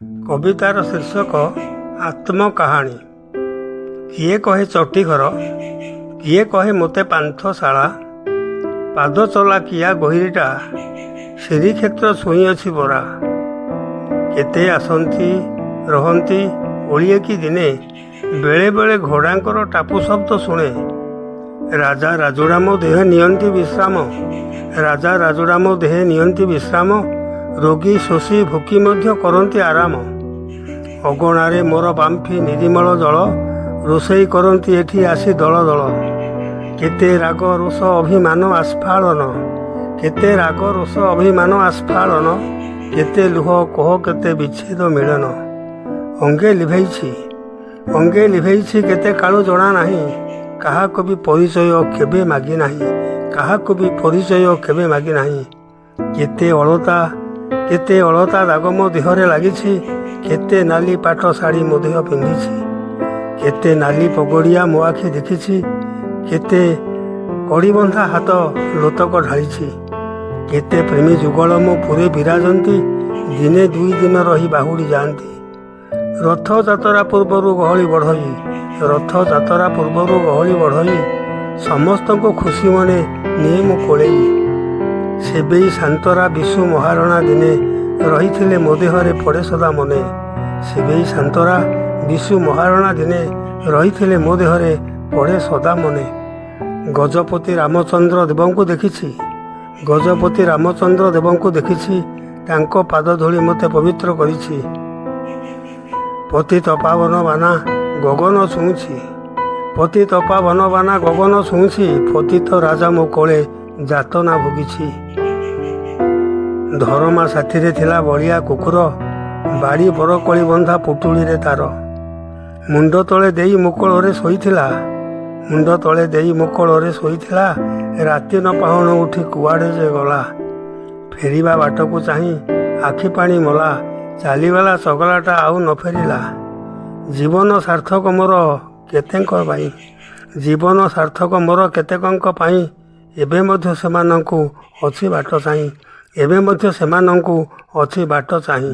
କବିତାର ଶୀର୍ଷକ ଆତ୍ମକାହାଣୀ। କିଏ କହେ ଚଟିଘର, କିଏ କହେ ମୋତେ ପାନ୍ଥଶାଳା। ପାଦ ଚଲା କିଆ ଗହିରିଟା, ଶ୍ରୀକ୍ଷେତ୍ର ଛୁଇଁଅଛି ବରା। କେତେ ଆସନ୍ତି ରହନ୍ତି ଓଳିଏ କି ଦିନେ, ବେଳେ ବେଳେ ଘୋଡ଼ାଙ୍କର ଟାପୁ ଶବ୍ଦ ଶୁଣେ। ରାଜା ରାଜୁଡ଼ା ମୋ ଦେହ ନିଅନ୍ତି ବିଶ୍ରାମ, ରାଜା ରାଜୁଡ଼ା ମୋ ଦେହ ନିଅନ୍ତି ବିଶ୍ରାମ। ରୋଗୀ ଶୋଷୀ ଭୋକି ମଧ୍ୟ କରନ୍ତି ଆରାମ। ଅଗଣାରେ ମୋର ବାମ୍ଫି ନିର୍ମଳ ଜଳ, ରୋଷେଇ କରନ୍ତି ଏଠି ଆସି ଦଳ ଦଳ। କେତେ ରାଗ ରୋଷ ଅଭିମାନ ଆସ୍ଫାଳନ, କେତେ ରାଗ ରୋଷ ଅଭିମାନ ଆସ୍ଫାଳନ। କେତେ ଲୁହ କୋହ କେତେ ବିଚ୍ଛେଦ ମିଳନ। ଅଙ୍ଗେ ଲିଭେଇଛି କେତେ କାଳୁ ଜଣା ନାହିଁ। କାହାକୁ ବି ପରିଚୟ କେବେ ମାଗି ନାହିଁ, କାହାକୁ ବି ପରିଚୟ କେବେ ମାଗି ନାହିଁ। କେତେ ଅଳତା ଦାଗ ମୋ ଦେହରେ ଲାଗିଛି, କେତେ ନାଲି ପାଟ ଶାଢ଼ୀ ମୋ ଦେହ ପିନ୍ଧିଛି। କେତେ ନାଲି ପଗଡ଼ିଆ ମୋ ଆଖି ଦେଖିଛି, କେତେ କଡ଼ିବନ୍ଧା ହାତ ଲୋତକ ଢାଳିଛି। କେତେ ପ୍ରେମୀ ଯୁଗଳ ମୋ ପୁରେ ବିରାଜନ୍ତି, ଦିନେ ଦୁଇ ଦିନ ରହି ବାହୁଡ଼ି ଯାଆନ୍ତି। ରଥଯାତ୍ରା ପୂର୍ବରୁ ଗହଳି ବଢ଼ଇ, ସମସ୍ତଙ୍କୁ ଖୁସି ମନେ ନିଏ ମୁଁ କୋଳେଇ। ସେବେଇ ଶାନ୍ତରା ବିଶୁ ମହାରଣା ଦିନେ, ରହିଥିଲେ ମୋ ଦେହରେ ପଡ଼େ ସଦା ମନେ। ସେବେଇ ଶାନ୍ତରା ବିଶୁ ମହାରଣା ଦିନେ, ରହିଥିଲେ ମୋ ଦେହରେ ପଡ଼େ ସଦା ମନେ। ଗଜପତି ରାମଚନ୍ଦ୍ର ଦେବଙ୍କୁ ଦେଖିଛି, ତାଙ୍କ ପାଦ ଧୂଳି ମୋତେ ପବିତ୍ର କରିଛି। ପତିତ ପାବନ ବାନା ଗଗନ ଛୁଉଁଛି, ପତିତ ରାଜା ମୋ କୋଳେ ଯାତନା ଭୋଗିଛି। ଧରମା ସାଥିରେ ଥିଲା ବଳିଆ କୁକୁର, ବାଡ଼ି ବରକଳି ବନ୍ଧା ପୁଟୁଳିରେ ତାର। ମୁଣ୍ଡ ତଳେ ଦେଇ ମୁକଳରେ ଶୋଇଥିଲା, ରାତି ନ ପାହୁଣ ଉଠି କୁଆଡ଼େ ଯେ ଗଲା। ଫେରିବା ବାଟକୁ ଚାହିଁ ଆଖି ପାଣି ମଲା, ଚାଲିଗଲା ଚଗଲାଟା ଆଉ ନ ଫେରିଲା। ଜୀବନ ସାର୍ଥକ ମୋର କେତେକଙ୍କ ପାଇଁ, ଏବେ ମଧ୍ୟ ସେମାନଙ୍କୁ ଅଛି ବାଟ ଚାହିଁ।